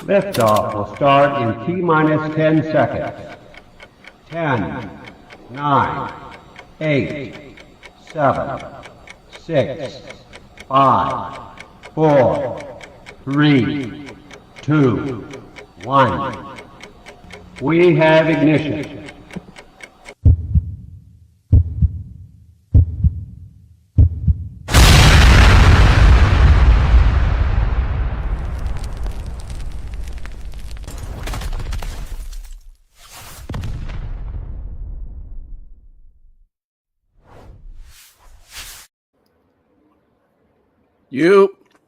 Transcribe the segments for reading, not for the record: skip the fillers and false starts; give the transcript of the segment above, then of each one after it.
Liftoff will start in T-minus 10 seconds. 10, 9, 8, 7, 6, 5, 4, 3, 2, 1. We have ignition.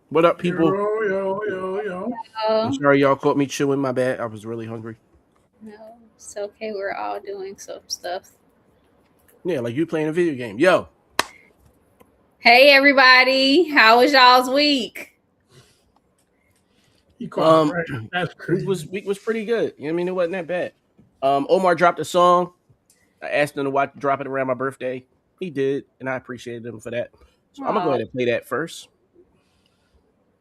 What up, people? Yo. I'm sorry y'all caught me chewing. My bad. I was really hungry. No, it's okay. We're all doing some stuff. Yeah, like you playing a video game. Yo. Hey, everybody. How was y'all's week? You called right. That's crazy. Week was pretty good. You know what I mean? It wasn't that bad. Omar dropped a song. I asked him to drop it around my birthday. He did, and I appreciated him for that. So I'm gonna go ahead and play that first,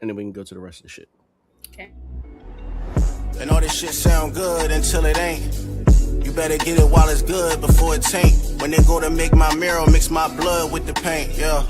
and then we can go to the rest of the shit. Okay. And all this shit sound good until it ain't. You better get it while it's good before it taint. When they go to make my mirror, mix my blood with the paint. Yeah.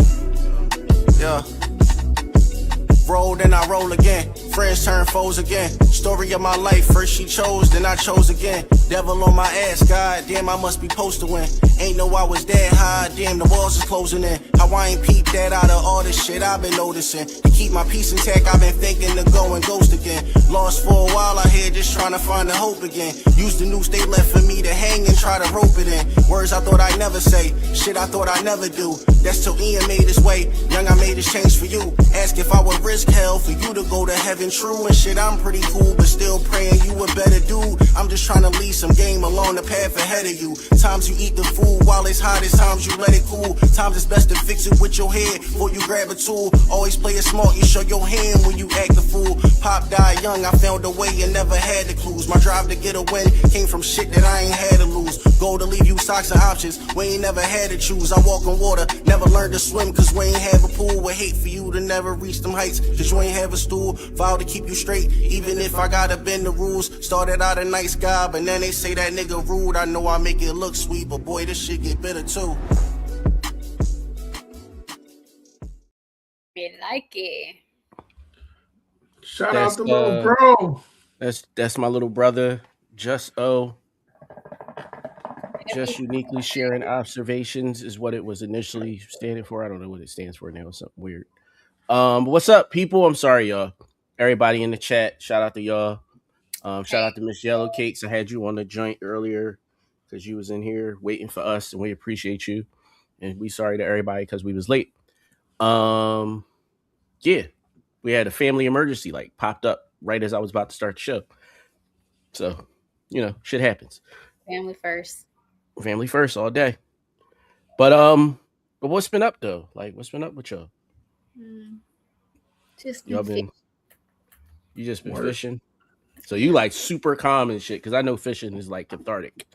Roll, then I roll again. Friends turn foes again. Story of my life. First she chose, then I chose again. Devil on my ass, god damn, I must be supposed to win. Ain't know I was that high, damn, the walls is closing in. How I ain't peeped that out of all this shit I've been noticing. To keep my peace intact, I've been thinking to go and ghost again. Lost for a while out here, just trying to find the hope again. Use the noose they left for me to hang and try to rope it in. Words I thought I'd never say, shit I thought I'd never do. That's till Ian made his way, young I made this change for you. Ask if I would risk hell for you to go to heaven, true and shit, I'm pretty cool, but still praying you a better dude. I'm just trying to lead some game along the path ahead of you. Times you eat the food while it's hot, it's times you let it cool. Times it's best to fix it with your head before you grab a tool. Always play it smart, you show your hand when you act the fool. Pop died young, I found a way and never had the clues. My drive to get a win came from shit that I ain't had to lose. Goal to leave you socks and options, we ain't never had to choose. I walk on water, never learned to swim cause we ain't have a pool. Would hate for you to never reach them heights cause you ain't have a stool. Vow to keep you straight, even if I gotta bend the rules. Started out a nice guy, but then they say that nigga rude. I know I make it look sweet, but boy, this shit get bitter too. I like it. Shout out to little bro. That's my little brother, Just uniquely sharing observations is what it was initially standing for. I don't know what it stands for now. Something weird. What's up, people? I'm sorry, y'all. Everybody in the chat, shout out to y'all. Shout out to Miss Yellow Cakes. I had you on the joint earlier because you was in here waiting for us, and we appreciate you. And we sorry to everybody because we was late. Yeah, we had a family emergency like popped up right as I was about to start the show. So, shit happens. Family first all day. But what's been up though? Like, what's been up with y'all? Just you just been fishing. So you like super calm and shit because I know fishing is like cathartic.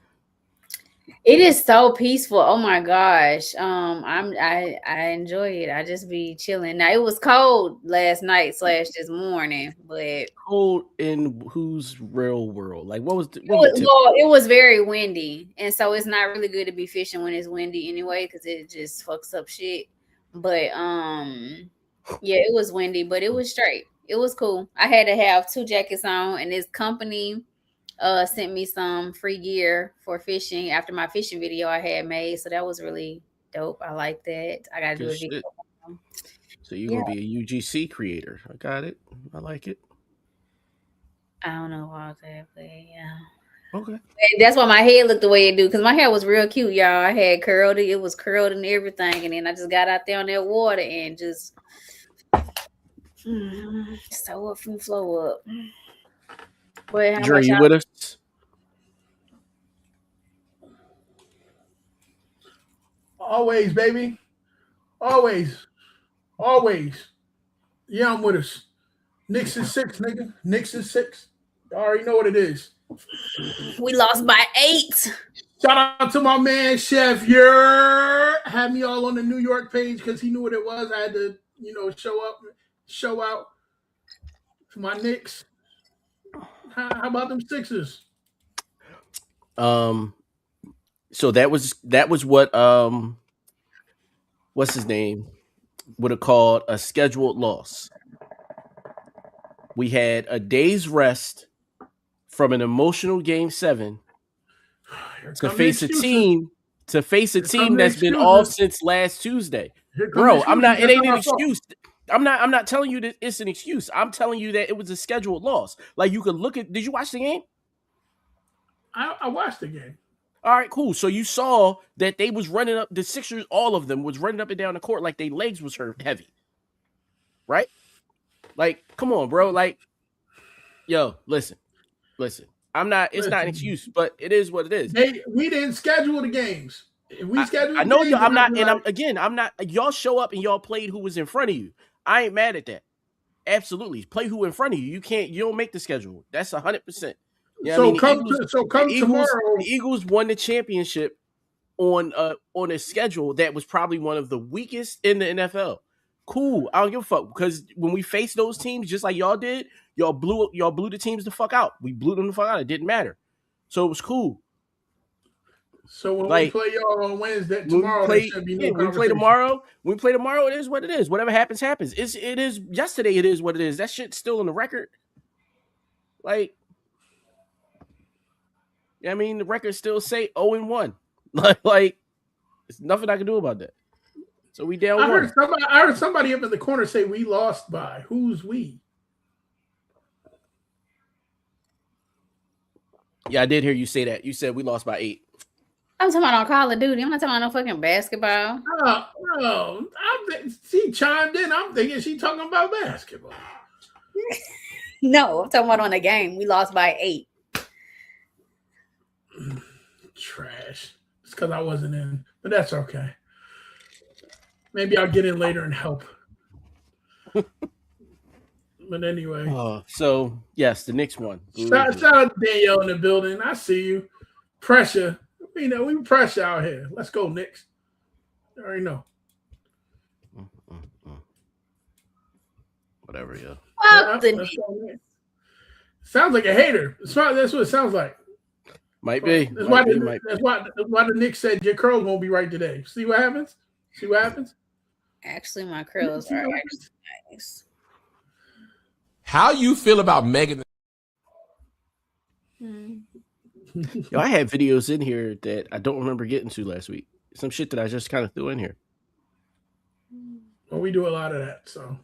It is so peaceful. Oh my gosh. I enjoy it. I just be chilling. Now it was cold last night / this morning, but cold in whose real world? Like what was it was very windy, and so it's not really good to be fishing when it's windy anyway because it just fucks up shit. But yeah, it was windy, but it was straight. It was cool. I had to have 2 jackets on, and this company sent me some free gear for fishing after my fishing video I had made. So that was really dope. I like that. I gotta do a video. So you're gonna be a UGC creator. I got it. I like it. I don't know about that, but yeah. Okay. And that's why my head looked the way it do, because my hair was real cute, y'all. I had curled it. It was curled and everything. And then I just got out there on that water and just so up from flow up. But Dre, you with us? Always, baby. Always. Yeah, I'm with us. Knicks is 6, nigga. Knicks is 6. You already know what it is. We lost by 8. Shout out to my man, Chef. Had me all on the New York page because he knew what it was. I had to, show out to my Knicks. How about them Sixers? So that was what what's his name would have called a scheduled loss. We had a day's rest from an emotional game 7 to face a team that's been off since last Tuesday. Bro, I'm not. It ain't an excuse. I'm not telling you that it's an excuse. I'm telling you that it was a scheduled loss. Like you could look at. Did you watch the game? I watched the game. All right, cool. So you saw that they was running up the Sixers. All of them was running up and down the court like their legs was hurt heavy. Right? Like, come on, bro. Like, yo, listen. I'm not. It's not an excuse, but it is what it is. We didn't schedule the games. We scheduled. I know you. I'm not. And I'm not. Y'all show up and y'all played who was in front of you. I ain't mad at that. Absolutely, play who in front of you. You can't. You don't make the schedule. That's 100%. Yeah, so come tomorrow. The Eagles won the championship on a schedule that was probably one of the weakest in the NFL. Cool. I don't give a fuck because when we faced those teams, just like y'all did, y'all blew the teams the fuck out. We blew them the fuck out. It didn't matter. So it was cool. So when we play y'all on Wednesday tomorrow, we play tomorrow. When we play tomorrow, it is what it is. Whatever happens, happens. It is yesterday. It is what it is. That shit's still in the record. Like, I mean, the records still say 0-1. Like, there's nothing I can do about that. So we down one. I heard somebody up in the corner say we lost by. Who's we? Yeah, I did hear you say that. You said we lost by 8. I'm talking about on Call of Duty. I'm not talking about no fucking basketball. Oh, she chimed in. I'm thinking she talking about basketball. No, I'm talking about on the game. We lost by 8. Trash. It's because I wasn't in, but that's okay. Maybe I'll get in later and help. But anyway. So yes, the Knicks won. Shout out to Danielle in the building. I see you. Pressure. You know, we pressure out here. Let's go, Knicks. I already know. Whatever, yeah. Sounds like a hater. That's what it sounds like. Might be. That's why the Knicks said your curls won't be right today. See what happens? Actually, my curls are actually nice. How you feel about Megan? Yo, I had videos in here that I don't remember getting to last week. Some shit that I just kind of threw in here. Well, we do a lot of that, so.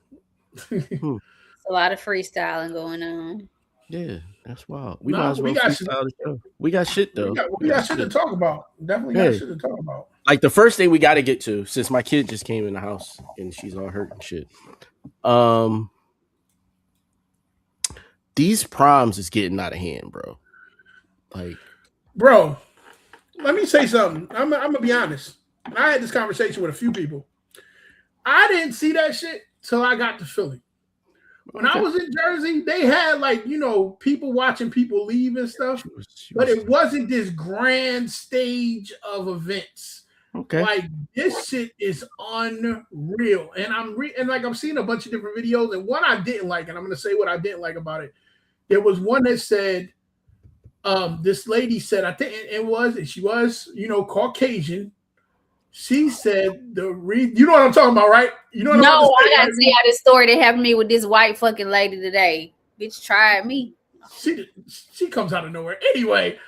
It's a lot of freestyling going on. Yeah, that's wild. We might as well freestyle the show. We got shit though. We got shit to talk about. Definitely got shit to talk about. Like the first thing we got to get to, since my kid just came in the house and she's all hurt and shit. These proms is getting out of hand, bro. Like, bro, let me say something. I'm gonna be honest. I had this conversation with a few people. I didn't see that shit till I got to Philly. When I was in Jersey, they had people watching people leave and stuff, but it wasn't this grand stage of events. Okay, like this shit is unreal, and I'm seeing a bunch of different videos, and one I didn't like, and I'm gonna say what I didn't like about it. There was one that said, this lady said, I think she was, Caucasian. She said you know what I'm talking about, right? You know what I gotta see how this story that happened to me with this white fucking lady today. Bitch tried me. She comes out of nowhere. Anyway,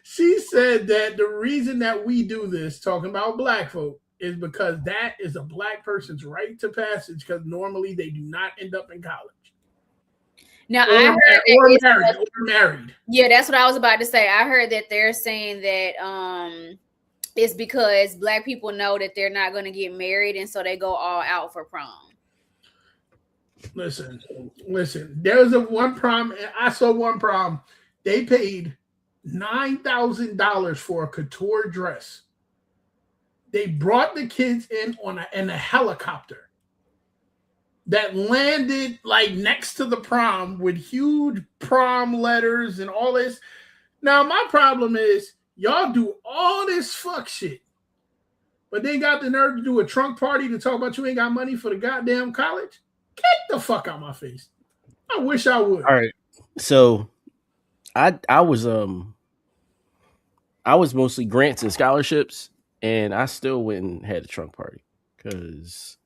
she said that the reason that we do this, talking about black folk, is because that is a black person's right to passage, because normally they do not end up in college. Now I heard that or married. Yeah, that's what I was about to say. I heard that they're saying that it's because black people know that they're not going to get married, and so they go all out for prom. Listen. There's one prom. I saw one prom. They paid $9,000 for a couture dress. They brought the kids in in a helicopter that landed like next to the prom with huge prom letters and all this. Now, my problem is y'all do all this fuck shit, but they got the nerve to do a trunk party to talk about you ain't got money for the goddamn college? Get the fuck out my face. I wish I would. All right. So I was mostly grants and scholarships, and I still went and had a trunk party because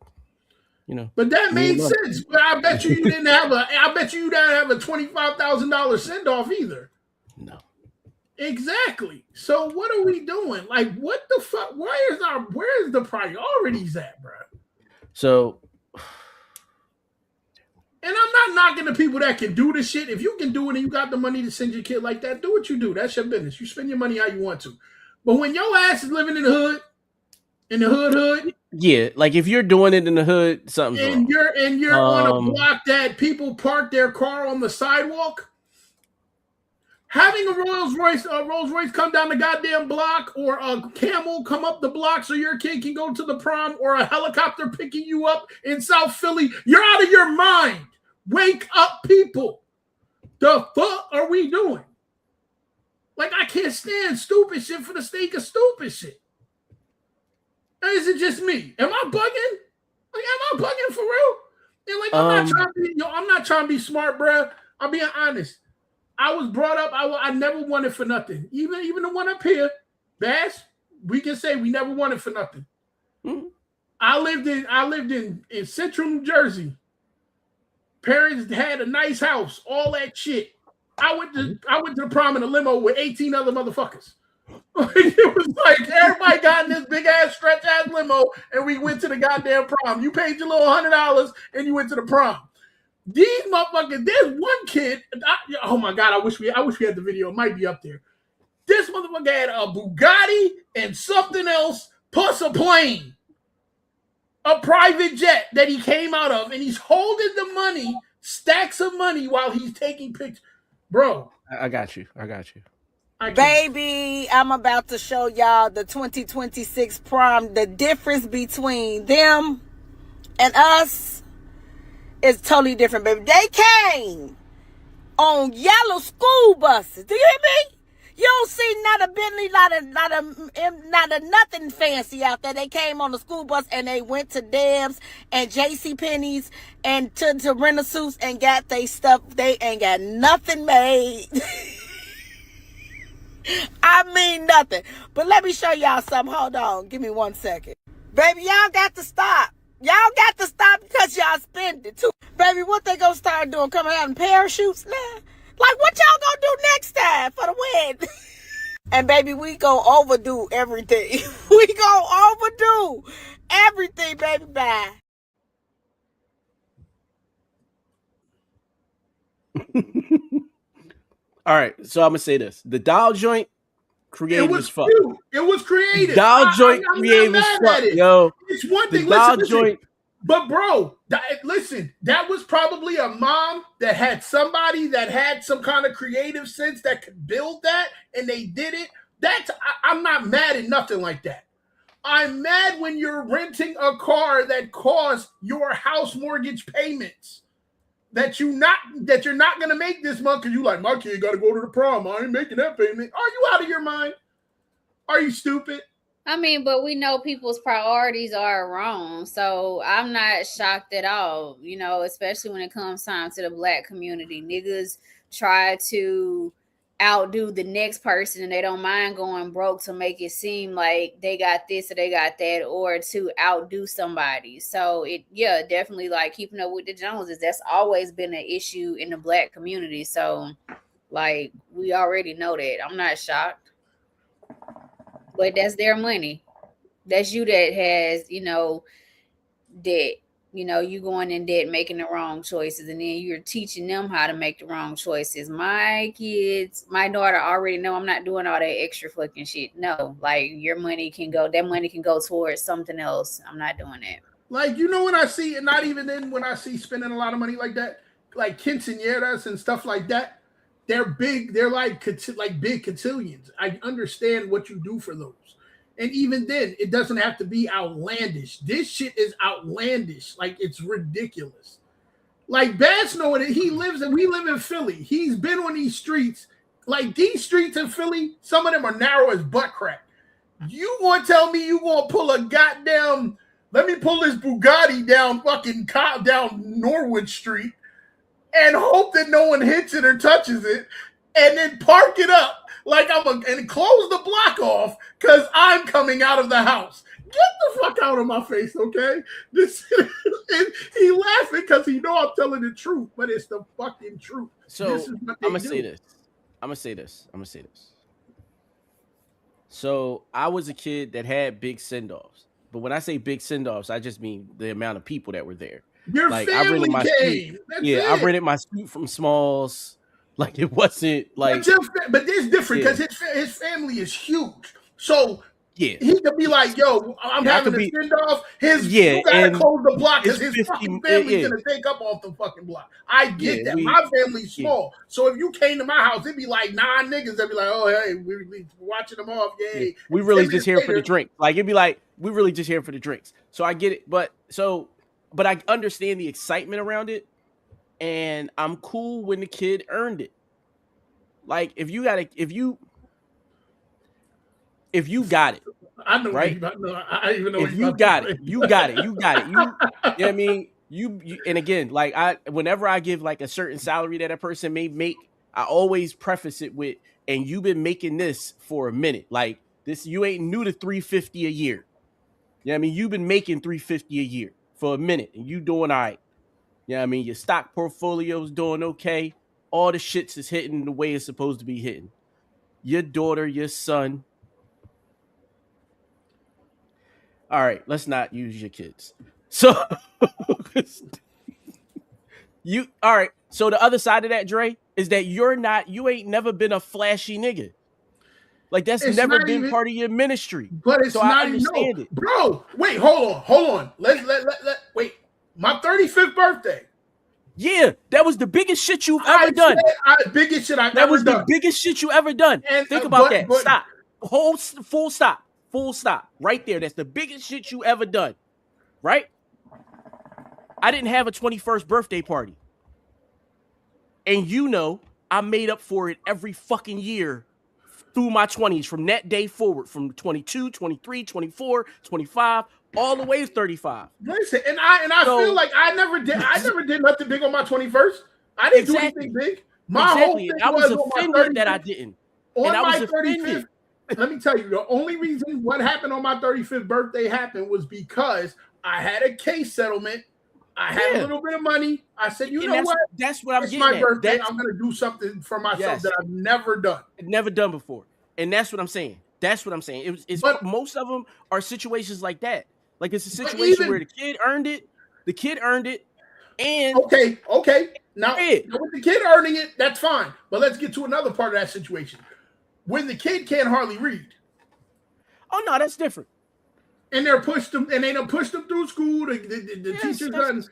But that me and made my- sense. But I bet you didn't have a $25,000 send off either. no. Exactly. So what are we doing? Like, what the fuck? Where's the priorities at, bro? So And I'm not knocking the people that can do the shit. If you can do it and you got the money to send your kid like that, do what you do. That's your business. You spend your money how you want to. But when your ass is living in the hood, yeah, like if you're doing it in the hood, something's wrong. and you're on a block that people park their car on the sidewalk, having a Rolls Royce come down the goddamn block, or a Camel come up the block so your kid can go to the prom, or a helicopter picking you up in South Philly, you're out of your mind. Wake up, people. The fuck are we doing? Like, I can't stand stupid shit for the sake of stupid shit. Or is it just me? Am I bugging? Like, am I bugging for real? And like, I'm not trying to be smart, bro. I'm being honest. I was brought up. I never wanted for nothing. Even the one up here, Bass, we can say we never wanted for nothing. Mm-hmm. I lived in Central New Jersey. Parents had a nice house, all that shit. I went to the prom in a limo with 18 other motherfuckers. It was like everybody got in this big ass stretch ass limo, and we went to the goddamn prom. You paid your little $100 and you went to the prom. These motherfuckers, there's one kid. Oh my god, I wish we had the video. It might be up there. This motherfucker had a Bugatti and something else, plus a plane, a private jet that he came out of, and he's holding the money, stacks of money, while he's taking pictures. Bro, I got you. Baby, I'm about to show y'all the 2026 prom. The difference between them and us is totally different, baby. They came on yellow school buses. Do you hear me? You don't see not a Bentley, not a nothing fancy out there. They came on the school bus and they went to Debs and JCPenney's and to Renaissance and got they stuff. They ain't got nothing made. I mean nothing. But let me show y'all something. Hold on. Give me 1 second. Baby, y'all got to stop. Y'all got to stop because y'all spend it too. Baby, what they gonna start doing? Coming out in parachutes now? Like, what y'all gonna do next time for the win? And baby, we gonna overdo everything. We gonna overdo everything, baby. Bye. All right, so I'm gonna say this: the doll joint, creative as fuck. Cute. It was creative. Doll joint, creative as fuck, yo. It's one thing. The doll Listen. joint. But bro, listen, that was probably a mom that had somebody that had some kind of creative sense that could build that, and they did it. I'm not mad at nothing like that. I'm mad when you're renting a car that costs your house mortgage payments that you're not gonna make this month because you like, my kid got to go to the prom. I ain't making that payment. Are you out of your mind? Are you stupid? I mean, but we know people's priorities are wrong. So I'm not shocked at all, especially when it comes time to the Black community. Niggas try to outdo the next person and they don't mind going broke to make it seem like they got this or they got that, or to outdo somebody. So definitely like keeping up with the Joneses. That's always been an issue in the Black community. So like, we already know that. I'm not shocked. But that's their money. That's you that has, debt. You going in debt, making the wrong choices, and then you're teaching them how to make the wrong choices. My kids, my daughter already know I'm not doing all that extra fucking shit. No, like that money can go towards something else. I'm not doing that. Like, when I see, and not even then when I see spending a lot of money like that, like quinceañeras and stuff like that, they're big. They're like big cotillions. I understand what you do for those. And even then, it doesn't have to be outlandish. This shit is outlandish. Like, it's ridiculous. Like, Bass knowing it, we live in Philly. He's been on these streets. Like, these streets in Philly, some of them are narrow as butt crack. You gonna tell me you gonna pull a goddamn, let me pull this Bugatti down fucking down Norwood Street and hope that no one hits it or touches it, and then park it up and close the block off because I'm coming out of the house. Get the fuck out of my face, okay? He laughing because he know I'm telling the truth, but it's the fucking truth. So I'm gonna say this. So I was a kid that had big send-offs, but when I say big send-offs, I just mean the amount of people that were there. Your like family I came. I rented my suit from Smalls. Like it wasn't like. But it's different because his family is huge. So yeah, he could be like, "Yo, I'm having a send off." You gotta close the block because his fucking family's gonna take up off the fucking block. I get that. My family's small, so if you came to my house, it'd be like 9 niggas. They'd be like, "Oh, hey, we're watching them off. Yay!" We really just here for the drink. Like it'd be like, we really just here for the drinks. So I get it, but I understand the excitement around it, and I'm cool when the kid earned it. Like if you got it. I know, right? I even know if you got it. You got it. You know what I mean? You and again, like whenever I give like a certain salary that a person may make, I always preface it with, and you've been making this for a minute. Like this, you ain't new to $350 a year. You know what I mean? You've been making $350 a year for a minute, and you doing all right. You know what I mean? Your stock portfolio's doing okay. All the shits is hitting the way it's supposed to be hitting. Your daughter, your son. All right, let's not use your kids. So all right. So the other side of that, Dre, is that you ain't never been a flashy nigga. Like that's never been part of your ministry. But it's not understand it. Bro, wait, hold on. Let wait. My 35th birthday. Yeah, that was the biggest shit you've ever done. Biggest shit I've ever done. That was the biggest shit you ever done. And, think about that. Stop. Full stop. Full stop. Right there. That's the biggest shit you ever done. Right? I didn't have a 21st birthday party. And you know, I made up for it every fucking year through my 20s, from that day forward, from 22, 23, 24, 25, all the way to 35. Listen, and I feel like I never did nothing big on my 21st. I didn't do anything big. My whole thing I was offended that I didn't. On my 35th, let me tell you, the only reason what happened on my 35th birthday happened was because I had a case settlement. I had a little bit of money. I said, you know what? That's what I'm getting at. It's my birthday. I'm going to do something for myself that I've never done. Never done before. And that's what I'm saying. But most of them are situations like that. Like it's a situation where the kid earned it. And okay. Now with the kid earning it, that's fine. But let's get to another part of that situation. When the kid can't hardly read. Oh no, that's different. And they done pushed them through school. The teacher's done.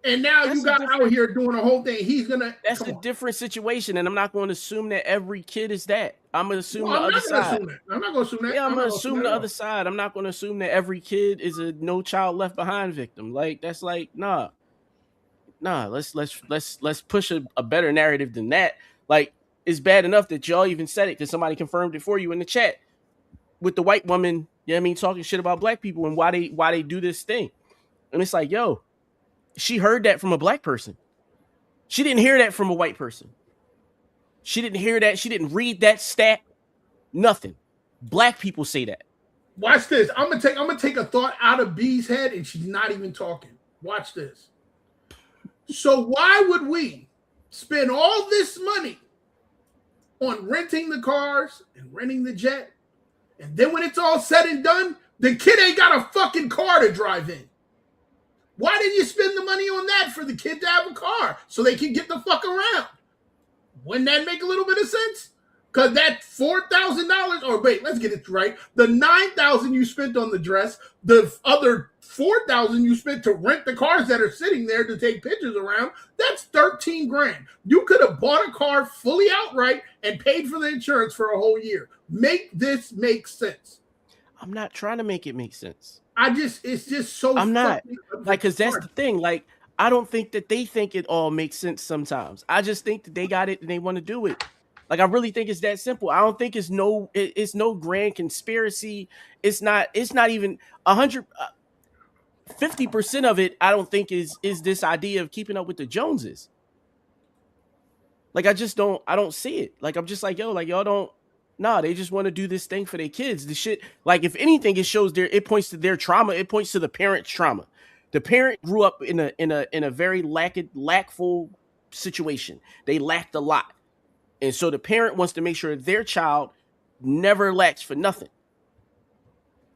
And now you got out here doing the whole thing. That's a different situation. And I'm not going to assume that every kid is that. I'm going to assume the other side. I'm not going to assume that. Yeah, I'm going to assume the other side. I'm not going to assume that every kid is a No Child Left Behind victim. Like, that's like, nah. Let's push a better narrative than that. Like, it's bad enough that y'all even said it because somebody confirmed it for you in the chat with the white woman, you know what I mean, talking shit about black people and why they do this thing. And it's like, yo, she heard that from a black person. She didn't hear that from a white person. She didn't hear that. She didn't read that stat. Nothing. Black people say that. Watch this. I'm gonna take a thought out of B's head and she's not even talking. Watch this. So why would we spend all this money on renting the cars and renting the jet? And then when it's all said and done, the kid ain't got a fucking car to drive in. Why didn't you spend the money on that for the kid to have a car so they can get the fuck around? Wouldn't that make a little bit of sense? Because that $4,000, or wait, let's get it right. The $9,000 you spent on the dress, the other $4,000 you spent to rent the cars that are sitting there to take pictures around, that's $13,000. You could have bought a car fully outright and paid for the insurance for a whole year. Make this make sense. I'm not trying to make it make sense. It's just so. I'm not like, because that's the thing. Like, I don't think that they think it all makes sense sometimes. I just think that they got it and they want to do it. Like, I really think it's that simple. I don't think it's no grand conspiracy. It's not even 50% of it. I don't think is this idea of keeping up with the Joneses. Like I don't see it. Like I'm just like, yo, like y'all don't. Nah, they just want to do this thing for their kids. The shit, like if anything, it points to their trauma. It points to the parent's trauma. The parent grew up in a very lackful situation. They lacked a lot, and so the parent wants to make sure their child never lacks for nothing.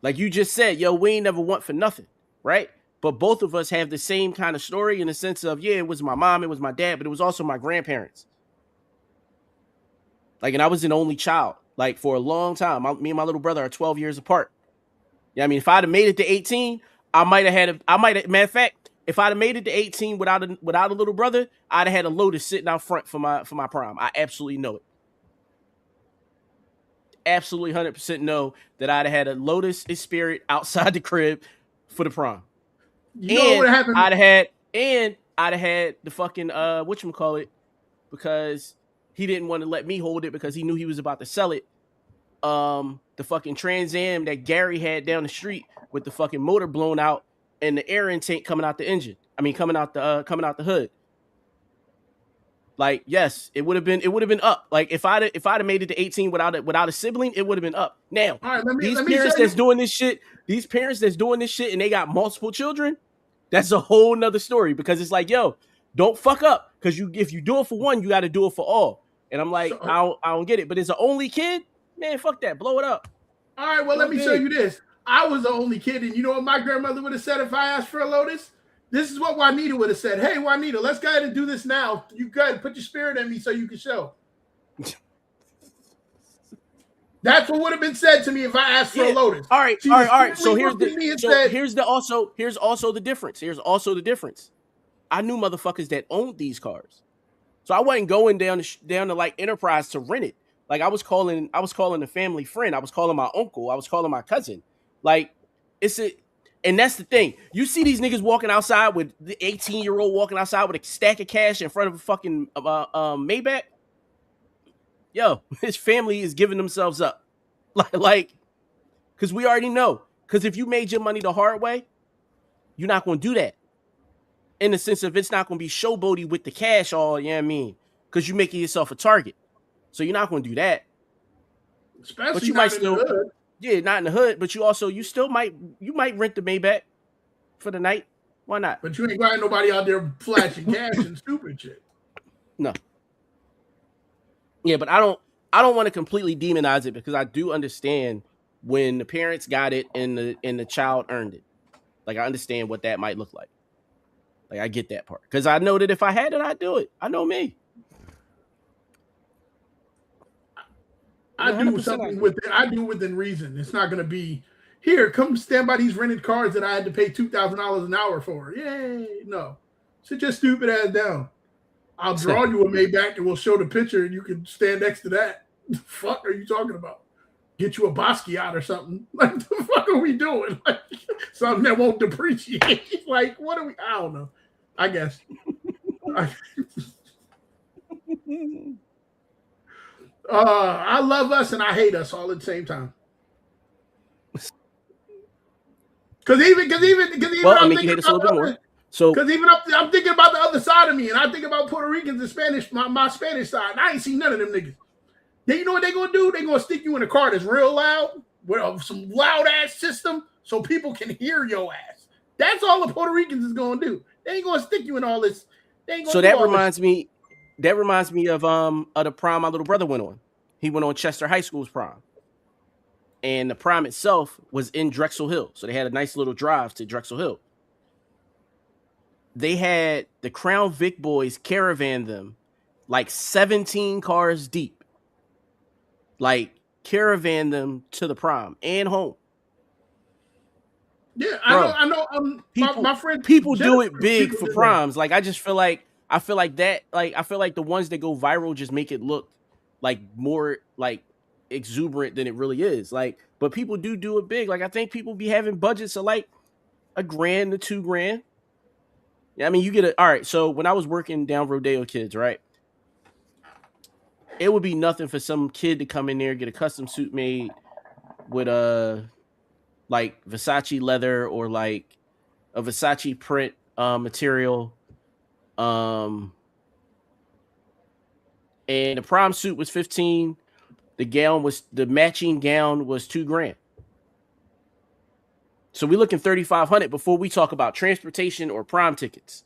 Like you just said, yo, we ain't never want for nothing, right? But both of us have the same kind of story in the sense of, yeah, it was my mom, it was my dad, but it was also my grandparents. Like, and I was an only child, like for a long time. Me and my little brother are 12 years apart. Yeah, I mean, if I'd have made it to 18, matter of fact, if I'd have made it to 18 without a little brother, I'd have had a Lotus sitting out front for my prom. I absolutely know it. Absolutely 100% know that I'd have had a Lotus Spirit outside the crib for the prom. You know what happened? I'd have had the fucking whatchamacallit, because he didn't want to let me hold it because he knew he was about to sell it. The fucking Trans Am that Gary had down the street with the fucking motor blown out and the air intake coming out the engine. I mean, coming out the hood. Like, yes, it would have been up. Like if I'd have made it to 18 without a sibling, it would have been up. Now, all right, these parents that's doing this shit and they got multiple children, that's a whole nother story, because it's like, yo, don't fuck up, because if you do it for one, you got to do it for all. And I'm like, I don't get it. But as an only kid, man, fuck that, blow it up. All right, well, let me show you this. I was the only kid, and you know what my grandmother would have said if I asked for a Lotus? This is what Juanita would have said. Hey, Juanita, let's go ahead and do this now. You go ahead and put your spirit in me so you can show. That's what would have been said to me if I asked for a Lotus. All right. So here's also the difference. Here's also the difference. I knew motherfuckers that owned these cars, so I wasn't going down to like Enterprise to rent it. Like I was calling a family friend. I was calling my uncle. I was calling my cousin. Like and that's the thing. You see these niggas walking outside with the 18-year-old walking outside with a stack of cash in front of a fucking Maybach. Yo, his family is giving themselves up. Like, because we already know. Because if you made your money the hard way, you're not going to do that. In the sense of it's not going to be showboaty with the cash all, you know what I mean? Because you're making yourself a target. So you're not going to do that. Especially but you not might in still, the hood. Yeah, not in the hood. But you still might rent the Maybach for the night. Why not? But you ain't got nobody out there flashing cash and stupid shit. No. Yeah, but I don't want to completely demonize it, because I do understand when the parents got it and the child earned it. Like I understand what that might look like. Like I get that part, because I know that if I had it, I'd do it. I know me. I do something with it. I do within reason. It's not going to be here. Come stand by these rented cars that I had to pay $2,000 an hour for. Yay! No, sit your stupid ass down. I'll draw you a Maybach and we'll show the picture, and you can stand next to that. The fuck are you talking about? Get you a Basquiat or something. Like, the fuck are we doing? Like, something that won't depreciate. Like, what are we? I don't know. I guess. I love us and I hate us all at the same time. Because even well, I mean, you hate us a little bit more. So, because even I'm thinking about the other side of me, and I think about Puerto Ricans and Spanish, my Spanish side, and I ain't seen none of them niggas. Then you know what they gonna do? They gonna stick you in a car that's real loud with some loud ass system so people can hear your ass. That's all the Puerto Ricans is gonna do. They ain't gonna stick you in all this. They ain't gonna so that reminds me. That reminds me of the prom my little brother went on. He went on Chester High School's prom. And the prom itself was in Drexel Hill. So they had a nice little drive to Drexel Hill. They had the Crown Vic boys caravan them like 17 cars deep. Like caravan them to the prom and home. Yeah, Bro, I know. My friend, people do it big for proms. Like I feel like the ones that go viral just make it look like more like exuberant than it really is. Like, but people do it big. Like I think people be having budgets of like $1,000 to $2,000. Yeah, I mean you get it. All right. So when I was working down Rodeo Kids, right, it would be nothing for some kid to come in there, get a custom suit made with like Versace leather or like a Versace print material, And the prom suit was $15. The matching gown was $2,000. So we're looking $3,500 before we talk about transportation or prom tickets.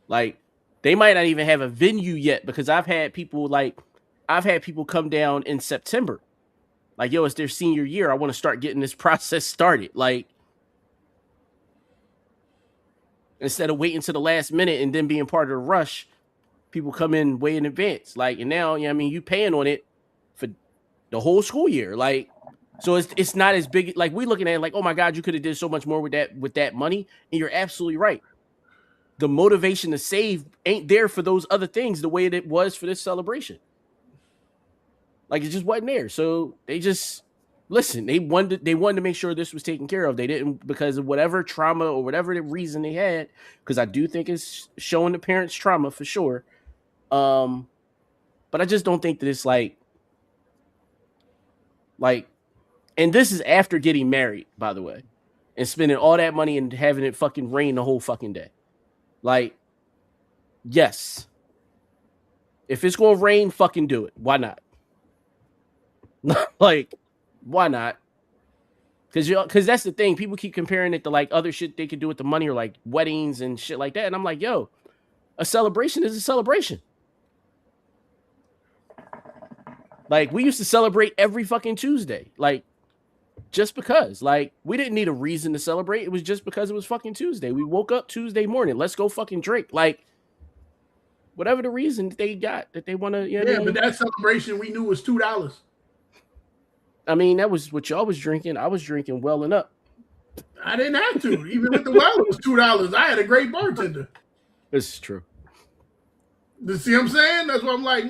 Like, they might not even have a venue yet, because I've had people come down in September. Like, yo, it's their senior year. I want to start getting this process started. Like, instead of waiting to the last minute and then being part of the rush, people come in way in advance. Like, and now, you paying on it for the whole school year. Like, so it's not as big. Like, we looking at it like, oh my God, you could have did so much more with that money. And you're absolutely right. The motivation to save ain't there for those other things the way it was for this celebration. Like, it just wasn't there. So they just they wanted to make sure this was taken care of. They didn't, because of whatever trauma or whatever the reason they had, because I do think it's showing the parents trauma for sure. But I just don't think that it's like, and this is after getting married, by the way, and spending all that money and having it fucking rain the whole fucking day. Like, yes, if it's gonna rain, fucking do it. Why not? Like, why not? Because that's the thing. People keep comparing it to like other shit they could do with the money, or like weddings and shit like that. And I'm like, yo, a celebration is a celebration. Like, we used to celebrate every fucking Tuesday. Like, just because. Like, we didn't need a reason to celebrate. It was just because it was fucking Tuesday. We woke up Tuesday morning. Let's go fucking drink. Like, whatever the reason that they got, that they want to. Yeah, but that celebration we knew was $2. I mean, that was what y'all was drinking. I was drinking Welling Up. I didn't have to. Even with the well, it was $2. I had a great bartender. This is true. You see what I'm saying? That's why I'm like,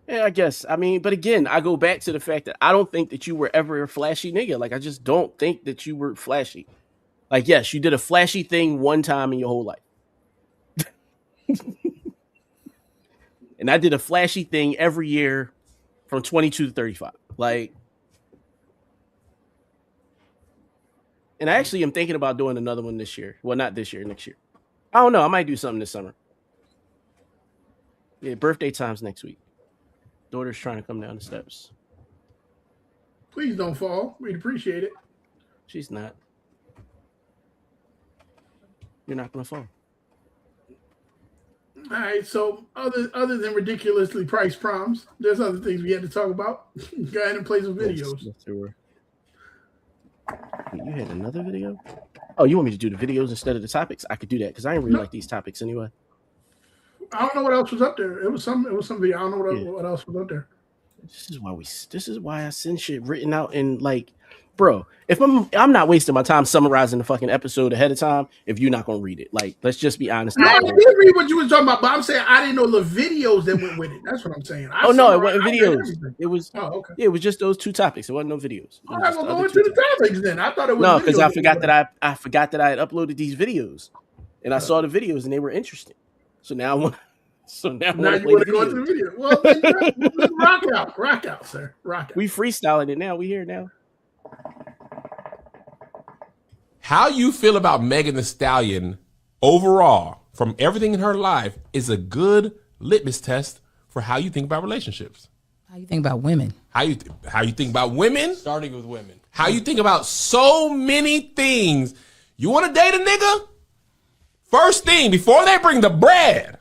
Yeah, I guess. I mean, but again, I go back to the fact that I don't think that you were ever a flashy nigga. Like, I just don't think that you were flashy. Like, yes, you did a flashy thing one time in your whole life. And I did a flashy thing every year from 22 to 35. Like, and I actually am thinking about doing another one this year. Well, not this year, next year. I don't know. I might do something this summer. Yeah, birthday time's next week. Daughter's trying to come down the steps. please don't fall. We'd appreciate it. She's not. You're not going to fall. All right, so other than ridiculously priced proms, there's other things we had to talk about. Go ahead and play some videos. Yes, there were. Wait, you had another video? Oh, you want me to do the videos instead of the topics? I could do that because I didn't really like these topics anyway. I don't know what else was up there. It was some video. I don't know what else was up there. This is why I send shit written out in, like, bro, if I'm not wasting my time summarizing the fucking episode ahead of time if you're not gonna read it. Like, let's just be honest. No, I did read what you was talking about, but I'm saying I didn't know the videos that went with it. That's what I'm saying. It wasn't videos. It was okay. Yeah, it was just those two topics. It wasn't no videos. All right, well, go into the topics then. I thought it was no, because I forgot that I had uploaded these videos, and I saw the videos and they were interesting. So now I want. So now you want to go into the video. Well, then, rock out, sir. Rock out. We freestyling it now. We here now. How you feel about Megan Thee Stallion overall, from everything in her life, is a good litmus test for how you think about relationships. How you think about women? How you think about women? Starting with women. How you think about so many things. You want to date a nigga? First thing, before they bring the bread,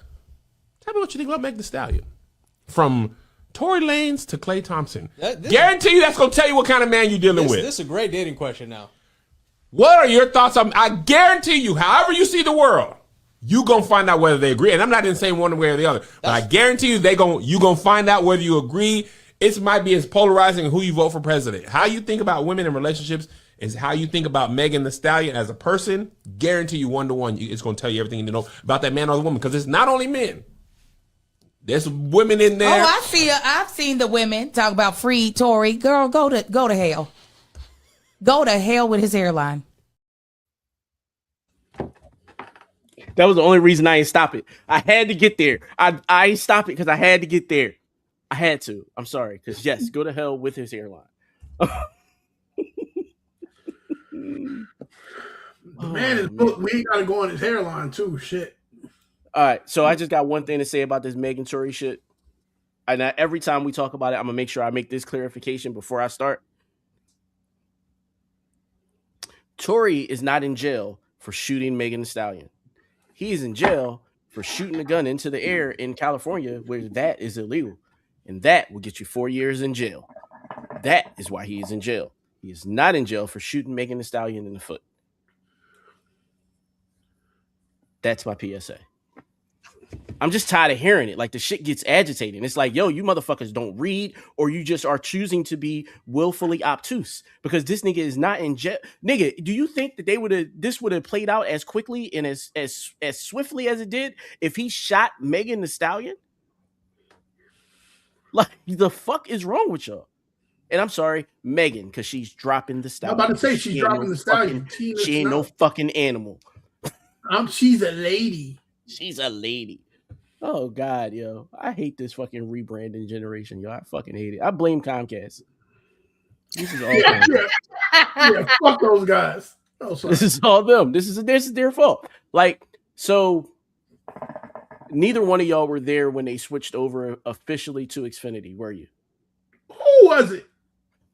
tell me what you think about Megan Thee Stallion. From Tory Lanez to Klay Thompson. Guarantee you that's going to tell you what kind of man you're dealing with. This is a great dating question now. What are your thoughts on, I guarantee you, however you see the world, you going to find out whether they agree. And I'm not even saying one way or the other, but I guarantee you you going to find out whether you agree. It might be as polarizing who you vote for president. How you think about women in relationships is how you think about Megan Thee Stallion as a person. Guarantee you 1-to-1, it's going to tell you everything you need to know about that man or the woman, because it's not only men. There's women in there. Oh, I've seen the women talk about free Tory. Girl, go to hell. Go to hell with his hairline. That was the only reason I didn't stop it. I had to get there. I stopped it because I had to get there. I had to. I'm sorry. Because yes, go to hell with his hairline. The man is booked. We ain't got to go on his hairline too. Shit. All right, so I just got one thing to say about this Megan Tory shit. And every time we talk about it, I'm gonna make sure I make this clarification before I start. Tory is not in jail for shooting Megan Thee Stallion. He is in jail for shooting a gun into the air in California, where that is illegal, and that will get you 4 years in jail. That is why he is in jail. He is not in jail for shooting Megan Thee Stallion in the foot. That's my PSA. I'm just tired of hearing it. Like, the shit gets agitating. It's like, yo, you motherfuckers don't read, or you just are choosing to be willfully obtuse, because this nigga is not in jail. Nigga, do you think that this would have played out as quickly and as swiftly as it did if he shot Megan Thee Stallion? Like, the fuck is wrong with y'all? And I'm sorry, Megan, because she's dropping the stallion. I'm about to say she's dropping the stallion. She ain't no fucking animal. She's a lady. She's a lady. Oh God, yo, I hate this fucking rebranding generation, yo. I fucking hate it. I blame Comcast. This is all yeah, fuck those guys. Oh, this is all them. This is their fault. Like, so neither one of y'all were there when they switched over officially to Xfinity, were you? Who was it?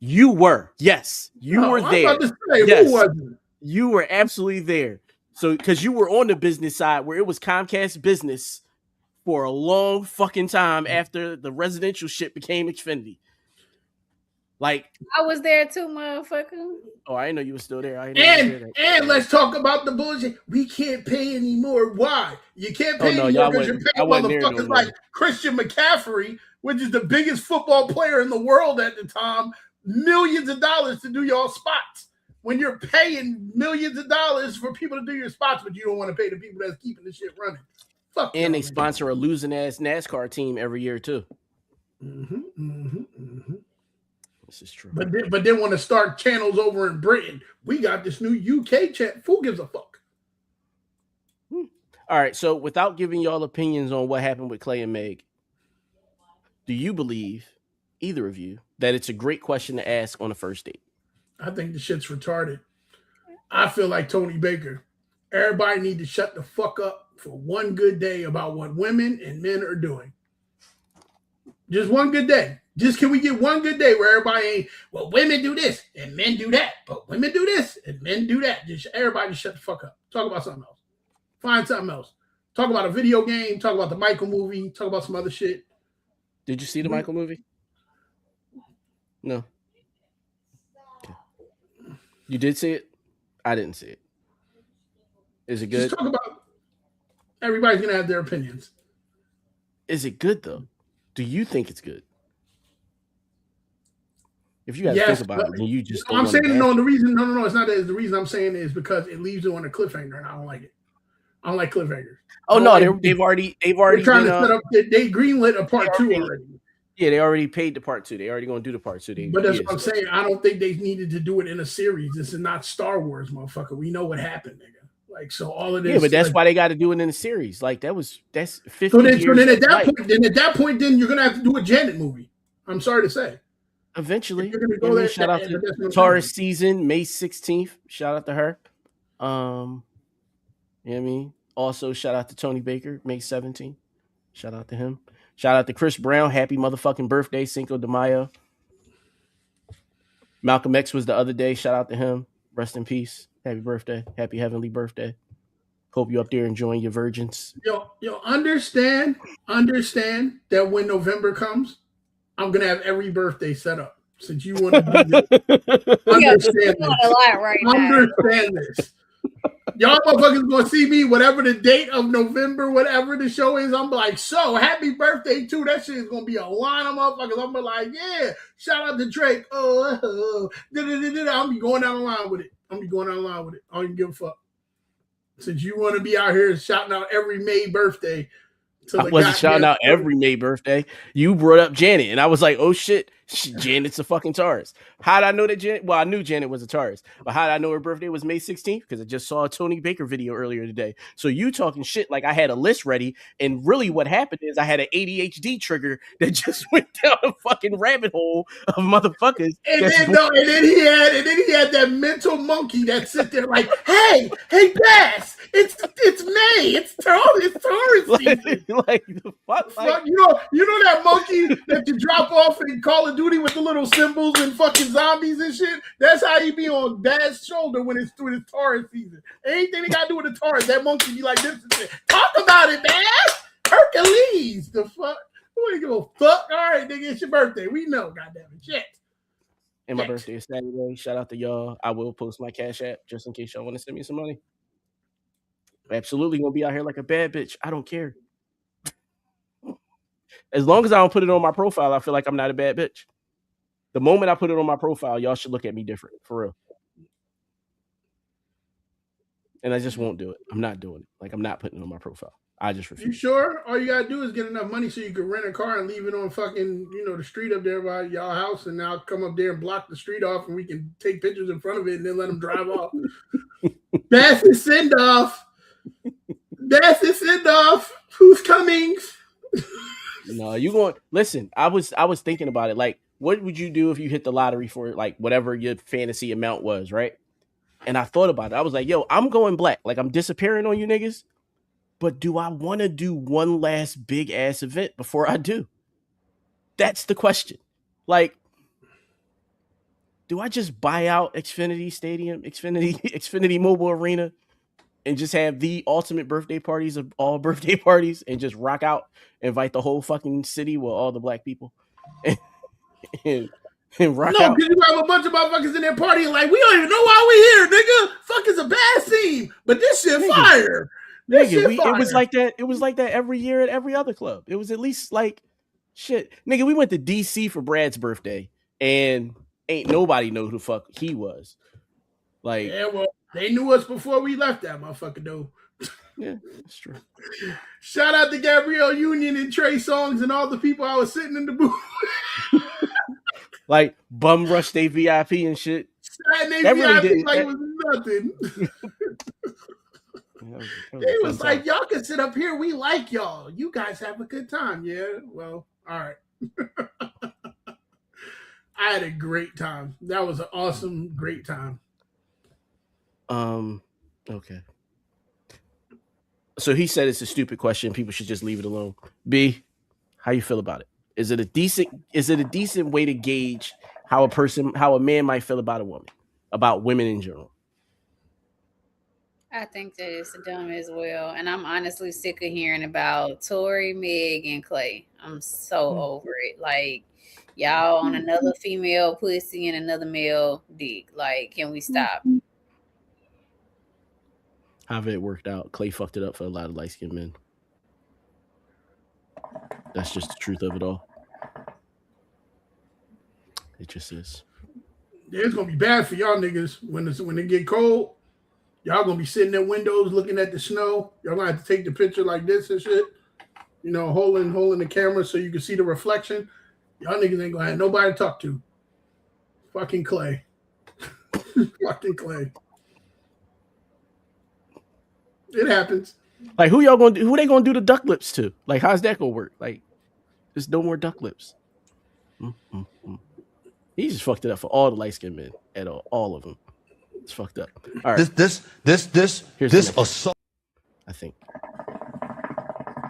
You were. Yes, you were there. I was about to say, yes. Who was it? You were absolutely there. So, because you were on the business side where it was Comcast business for a long fucking time after the residential shit became Xfinity. Like, I was there too, motherfucker. Oh, I didn't know you were still there. And let's talk about the bullshit. We can't pay anymore. Why? You can't pay anymore because you're paying motherfuckers like Christian McCaffrey, which is the biggest football player in the world at the time, millions of dollars to do y'all spots. When you're paying millions of dollars for people to do your spots, but you don't want to pay the people that's keeping the shit running. Fuck and they sponsor a losing ass NASCAR team every year too. This is true. But they want to start channels over in Britain. We got this new UK channel. Who gives a fuck? All right. So without giving y'all opinions on what happened with Clay and Meg, do you believe, either of you, that it's a great question to ask on a first date? I think the shit's retarded. I feel like Tony Baker. Everybody need to shut the fuck up for one good day about what women and men are doing. Just one good day. Just can we get one good day where everybody ain't, well, women do this and men do that, but women do this and men do that. Just everybody shut the fuck up. Talk about something else. Find something else. Talk about a video game. Talk about the Michael movie. Talk about some other shit. Did you see the Michael movie? No. Okay. You did see it? I didn't see it. Is it good? Just talk about, everybody's going to have their opinions. Is it good, though? Do you think it's good? If you have to think about it, then you just. I'm saying no. The reason, no, it's not that. The reason I'm saying is because it leaves it on a cliffhanger, and I don't like it. I don't like cliffhangers. Oh no, they've already trying to set up. They greenlit a part 2 already. Yeah, they already paid the part 2. They already going to do the part 2. But that's what I'm saying. I don't think they needed to do it in a series. This is not Star Wars, motherfucker. We know what happened, nigga. Like, so all of this. Yeah, but that's why they got to do it in a series. Like, that's 50 so then, years. So then at that point, you're gonna have to do a Janet movie. I'm sorry to say. Eventually, go there, shout out to Taurus season, May 16th. Shout out to her. You know what I mean? Also, shout out to Tony Baker, May 17th. Shout out to him. Shout out to Chris Brown. Happy motherfucking birthday, Cinco de Mayo. Malcolm X was the other day. Shout out to him. Rest in peace. Happy birthday. Happy heavenly birthday. Hope you up there enjoying your virgins. Yo, understand that when November comes, I'm gonna have every birthday set up. Since you want to do this. Understand this. A lot right understand this. Y'all motherfuckers gonna see me, whatever the date of November, whatever the show is. I'm like, so happy birthday too. That shit is gonna be a line of motherfuckers. I'm like, yeah, shout out to Drake. I'm be going down the line with it. I don't even give a fuck. Since you want to be out here shouting out every May birthday. I wasn't shouting out every May birthday. You brought up Janet, and I was like, oh shit, Janet's a fucking Taurus. How did I know that Janet? Well, I knew Janet was a Taurus, but how did I know her birthday was May 16th? Because I just saw a Tony Baker video earlier today. So you talking shit like I had a list ready, and really what happened is I had an ADHD trigger that just went down a fucking rabbit hole of motherfuckers. And then he had that mental monkey that sit there like, hey, Bass, it's May, it's Taurus season. Like the fuck, like, you know that monkey that you drop off in Call of Duty with the little symbols and fucking zombies and shit? That's how he be on Dad's shoulder when it's through his Taurus season. Anything they got to do with the Taurus, that monkey be like this and shit. Talk about it, Bass. Hercules. The fuck? Who ain't give a fuck? All right, nigga, it's your birthday. We know, goddamn it. Shit. And my birthday is Saturday. Shout out to y'all. I will post my Cash App just in case y'all want to send me some money. Absolutely gonna be out here like a bad bitch. I don't care. As long as I don't put it on my profile, I feel like I'm not a bad bitch. The moment I put it on my profile, y'all should look at me different, for real. And I just won't do it. I'm not doing it. Like, I'm not putting it on my profile. I just refuse. You sure? All you gotta do is get enough money so you can rent a car and leave it on fucking, the street up there by y'all house, and now come up there and block the street off, and we can take pictures in front of it and then let them drive off. That's his send off. That's his send off. Who's coming? No, you going? Listen, I was thinking about it. Like, what would you do if you hit the lottery for like whatever your fantasy amount was, right? And I thought about it. I was like, yo, I'm going black. Like, I'm disappearing on you niggas. But do I want to do one last big ass event before I do? That's the question. Like, do I just buy out Xfinity Stadium, Xfinity Mobile Arena, and just have the ultimate birthday parties of all birthday parties and just rock out, invite the whole fucking city with all the black people and rock out? No, because you have a bunch of motherfuckers in there partying like, we don't even know why we here, nigga. Fuck, it's a bad scene, but this shit fire. It was like that. It was like that every year at every other club. It was at least like shit. Nigga, we went to DC for Brad's birthday and ain't nobody know who the fuck he was. Like, yeah, well, they knew us before we left that motherfucker though. Yeah, that's true. Shout out to Gabrielle Union and Trey Songz and all the people I was sitting in the booth. Like bum rush they VIP and shit. That really didn't, like it was nothing. They was like, y'all can sit up here. We like y'all. You guys have a good time. Yeah. Well, all right. I had a great time. That was an awesome, great time. Okay. So he said it's a stupid question. People should just leave it alone. B, how you feel about it? Is it a decent way to gauge how a man might feel about a woman, about women in general? I think that it's dumb as well. And I'm honestly sick of hearing about Tori, Meg, and Clay. I'm so over it. Like, y'all on another female pussy and another male dick. Like, can we stop? However it worked out, Clay fucked it up for a lot of light-skinned men. That's just the truth of it all. It just is. Yeah, it's gonna be bad for y'all niggas when it get cold. Y'all gonna be sitting in windows looking at the snow. Y'all gonna have to take the picture like this and shit. Holding the camera so you can see the reflection. Y'all niggas ain't gonna have nobody to talk to. Fucking Clay. Fucking Clay. It happens. Like, who they gonna do the duck lips to? Like, how's that gonna work? Like, there's no more duck lips. He just fucked it up for all the light-skinned men at all of them. It's fucked up. All right. This assault. I think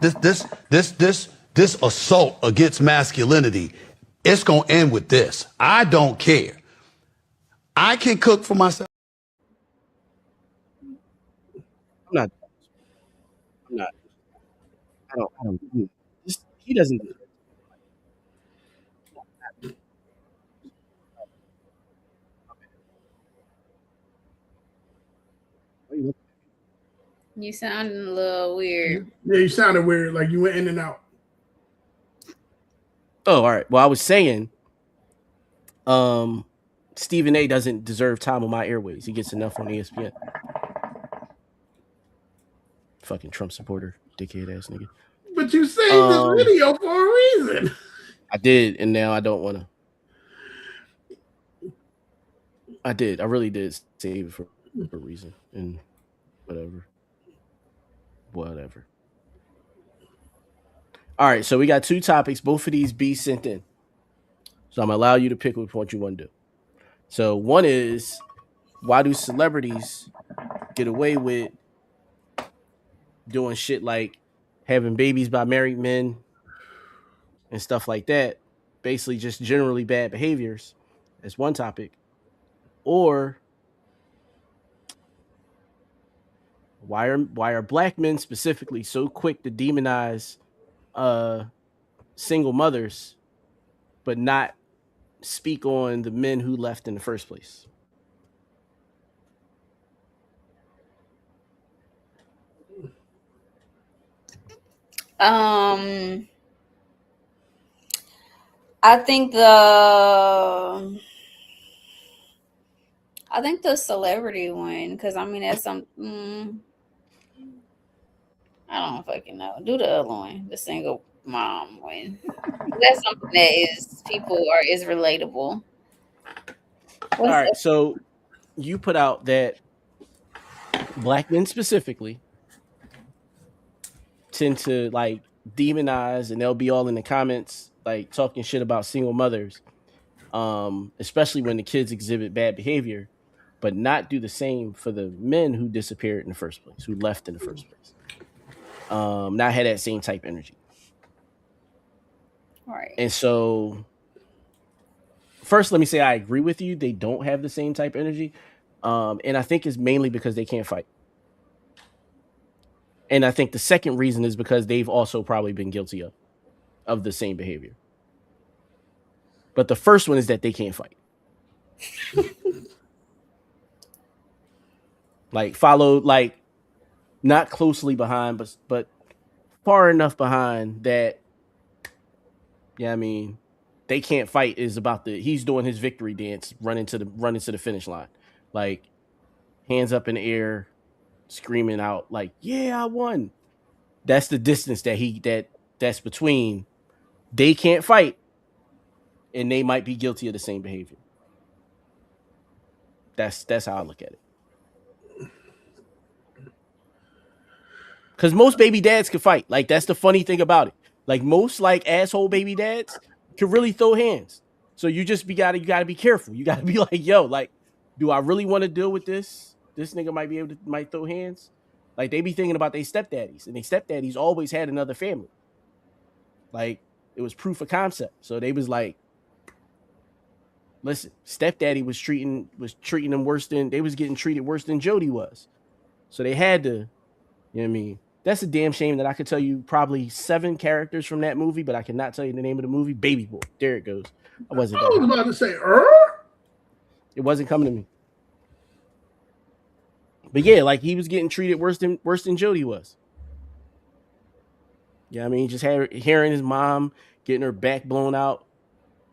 this assault against masculinity, it's gonna end with this. I don't care. I can cook for myself. I'm not. I don't. He doesn't. You sounding a little weird. Yeah, you sounded weird. Like you went in and out. Oh, all right. Well, I was saying, Stephen A. doesn't deserve time on my airways. He gets enough on ESPN. Fucking Trump supporter, dickhead ass nigga. But you saved this video for a reason. I did, and now I don't want to. I did. I really did save it for a reason. And whatever. Whatever. All right, so we got 2 topics. Both of these be sent in. So I'm gonna allow you to pick which one you want to do. So one is, why do celebrities get away with doing shit like having babies by married men and stuff like that? Basically, just generally bad behaviors. That's one topic. Or why are black men specifically so quick to demonize uh single mothers, but not speak on the men who left in the first place? Um, I think the celebrity one, because I mean that's some. I don't fucking know. Do the other one, the single mom one. That's something that is relatable. All What's right, so you put out that black men specifically tend to like demonize, and they'll be all in the comments like talking shit about single mothers, especially when the kids exhibit bad behavior, but not do the same for the men who disappeared in the first place, who left in the first place. Not had that same type energy. right? And so first let me say I agree with you. They don't have the same type energy. And I think it's mainly because they can't fight. And I think the second reason is because they've also probably been guilty of the same behavior. But the first one is that they can't fight. Like followed, like not closely behind, but far enough behind that, yeah, I mean, they can't fight is about he's doing his victory dance, running to the finish line. Like hands up in the air, screaming out like, yeah, I won. That's the distance that's between they can't fight and they might be guilty of the same behavior. That's how I look at it. Because most baby dads can fight. Like that's the funny thing about it. Like most like asshole baby dads can really throw hands. So you gotta be careful. You gotta be like, yo, like, do I really want to deal with this? This nigga might throw hands. Like they be thinking about their stepdaddies, and their stepdaddies always had another family. Like it was proof of concept. So they was like, listen, stepdaddy was treating them worse than they was getting treated worse than Jody was. So they had to, you know what I mean? That's a damn shame that I could tell you probably 7 characters from that movie, but I cannot tell you the name of the movie. Baby Boy. There it goes. I was wasn't about to say, It wasn't coming to me. But yeah, like he was getting treated worse than Jody was. Yeah, I mean, just hearing his mom getting her back blown out.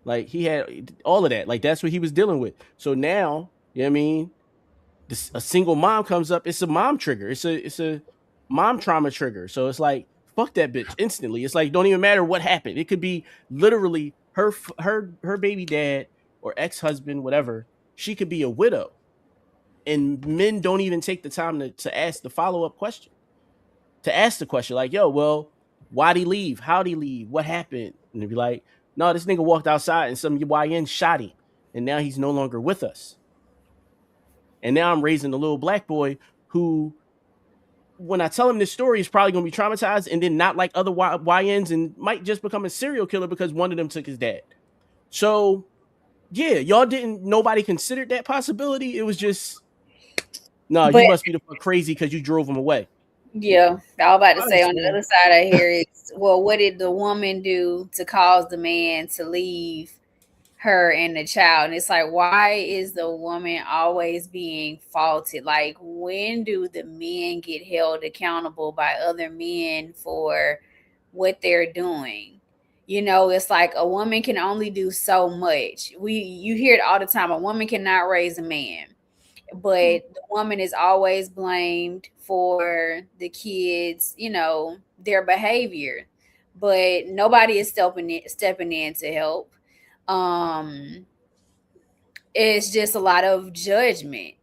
Like he had all of that. Like that's what he was dealing with. So now, you know what I mean? A single mom comes up. It's a mom trigger. It's a mom trauma trigger. So it's like, fuck that bitch instantly. It's like, don't even matter what happened. It could be literally her baby dad or ex-husband, whatever. She could be a widow. And men don't even take the time to ask the follow-up question. To ask the question like, yo, well, why'd he leave? How'd he leave? What happened? And they'd be like, no, this nigga walked outside and some YN shot him. And now he's no longer with us. And now I'm raising a little black boy who, when I tell him this story, is probably going to be traumatized and then not like other YNs and might just become a serial killer because one of them took his dad. So, yeah, nobody considered that possibility. It was just, no, you must be the fuck crazy because you drove him away. Yeah, I was about to say on the other side I hear is, well, what did the woman do to cause the man to leave her and the child? And it's like, why is the woman always being faulted? Like, when do the men get held accountable by other men for what they're doing? You know, it's like a woman can only do so much. You hear it all the time. A woman cannot raise a man, but the woman is always blamed for the kids, you know, their behavior. But nobody is stepping in to help. it's just a lot of judgment.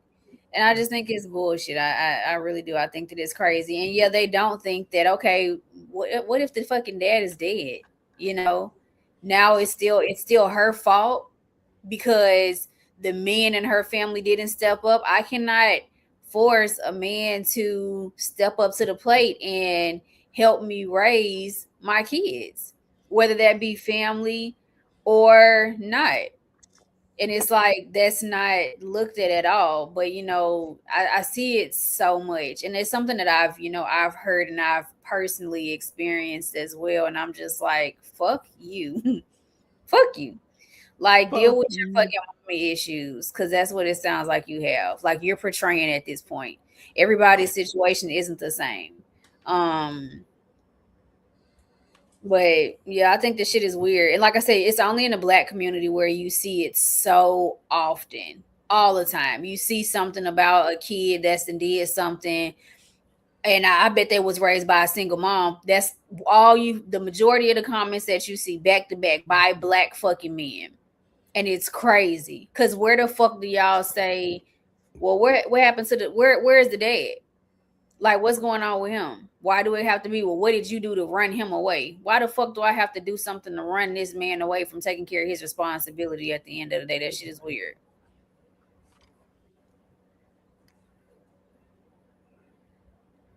And I just think it's bullshit. I really do. I think that it's crazy. And yeah, they don't think that, okay, what if the fucking dad is dead? You know, now it's still her fault because the men in her family didn't step up. I cannot force a man to step up to the plate and help me raise my kids, whether that be family or not. And it's like that's not looked at all. But I see it so much, and it's something that I've heard and I've personally experienced as well. And I'm just like, fuck you. Fuck you. Like, deal with your fucking mommy issues, because that's what it sounds like you have. Like, you're portraying at this point. Everybody's situation isn't the same. But yeah, I think this shit is weird. And like I said, it's only in the Black community where you see it so often, all the time. You see something about a kid that's did something, and I bet they was raised by a single mom. That's the majority of the comments that you see back to back by Black fucking men. And it's crazy. Cause where the fuck do y'all say, well, what happened to where is the dad? Like, what's going on with him? Why do it have to be, well, what did you do to run him away? Why the fuck do I have to do something to run this man away from taking care of his responsibility at the end of the day? That shit is weird.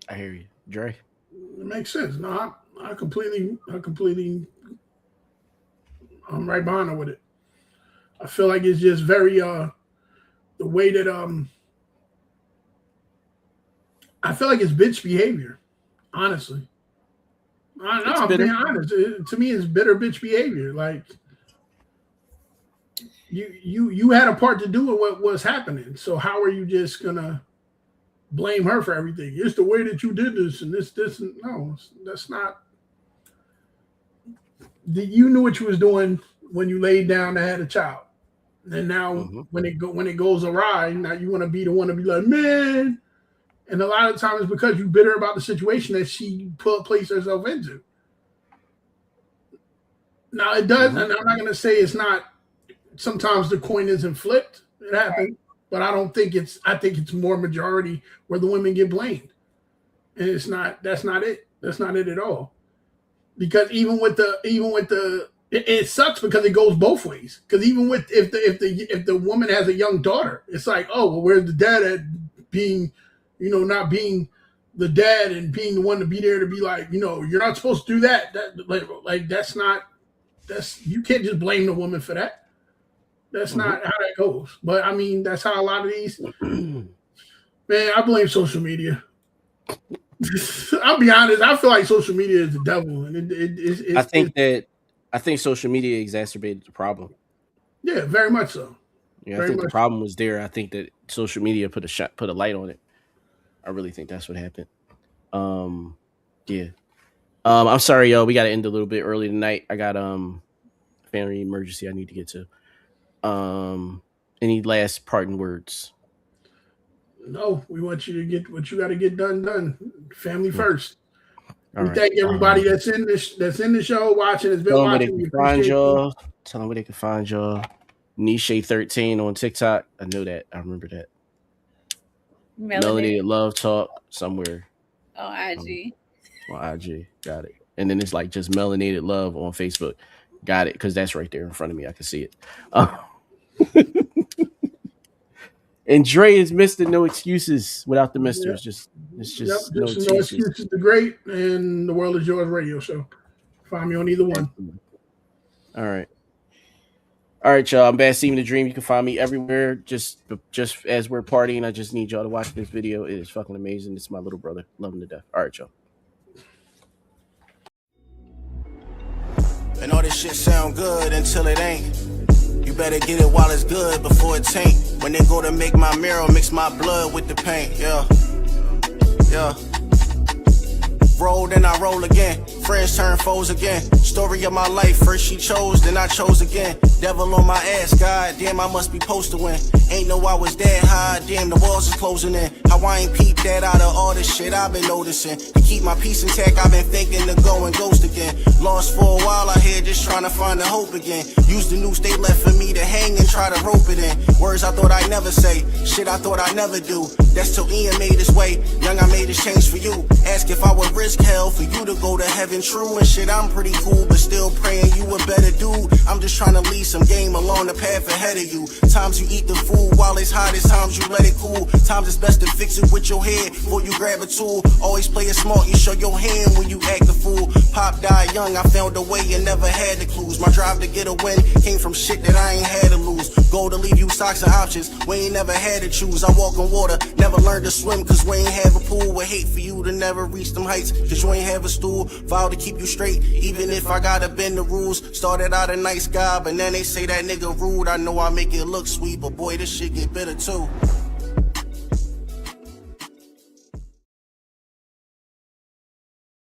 I hear you. Dre? It makes sense. No, I completely, I'm right behind her with it. I feel like it's just very, the way that, I feel like it's bitch behavior, honestly. I'm being honest. To me, it's bitter bitch behavior. Like, you had a part to do with what was happening. So how are you just gonna blame her for everything? It's the way that you did this and this. And no, that's not. You knew what you was doing when you laid down and had a child. And now when it goes awry, now you want to be the one to be like, man. And a lot of times it's because you're bitter about the situation that she placed herself into. Now it does, and I'm not going to say it's not. Sometimes the coin isn't flipped. It happens, but I don't think it's. I think it's more majority where the women get blamed, and it's not. That's not it. That's not it at all. Because even with the, it sucks because it goes both ways. Because even with if the woman has a young daughter, it's like, oh, well, where's the dad at being. Not being the dad and being the one to be there to be like, you're not supposed to do that. That's you can't just blame the woman for that. That's not how that goes. But I mean, that's how a lot of these, man, I blame social media. I'll be honest. I feel like social media is the devil. And I think social media exacerbated the problem. Yeah, very much so. Yeah, I think the problem was there. I think that social media put a light on it. I really think that's what happened. Yeah. I'm sorry, y'all. We got to end a little bit early tonight. I got family emergency I need to get to. Any last parting words? No, we want you to get what you got to get done. Family first. All Thank everybody that's in the show watching. Has been watching. Tell them where they can find y'all. Niche13 on TikTok. I know that. I remember that. Melanated Love Talk somewhere. On IG. On IG. Got it. And then it's like just Melanated Love on Facebook. Got it. Because that's right there in front of me. I can see it. And Dre is Mr. No Excuses without the misters. Just no excuses. The great and the world is yours radio show. Find me on either one. All right, y'all. I'm Basim TheDream. You can find me everywhere. Just as we're partying, I just need y'all to watch this video. It is fucking amazing. It's my little brother. Love him to death. All right, y'all. And all this shit sound good until it ain't. You better get it while it's good before it taint. When they go to make my mirror, mix my blood with the paint. Yeah. Roll, then I roll again. Friends turn foes again. Story of my life, first she chose, then I chose again. Devil on my ass, god damn, I must be supposed to win. Ain't know I was that high, damn, the walls is closing in. How I ain't peeped that out of all this shit I've been noticing. To keep my peace intact, I've been thinking to go and ghost again. Lost for a while out here, just trying to find the hope again. Use the noose they left for me to hang and try to rope it in. Words I thought I'd never say, shit I thought I'd never do. That's till Ian made his way, young I made this change for you. Ask if I would risk hell for you to go to heaven, true. And shit, I'm pretty cool, but still praying you a better dude. I'm just trying to lead some game along the path ahead of you. Times you eat the food while it's hot, it's times you let it cool. Times it's best to fix it with your head before you grab a tool. Always play it smart, you show your hand when you act the fool. Pop died young, I found a way and never had the clues. My drive to get a win came from shit that I ain't had to lose. Goal to leave you socks and options, we ain't never had to choose. I walk on water, never learned to swim cause we ain't have a pool. Would hate for you to never reach them heights cause you ain't have a stool. Vow to keep you straight even if I gotta bend the rules. Started out a nice guy but then they say that nigga rude. I know I make it look sweet but boy this shit get bitter too.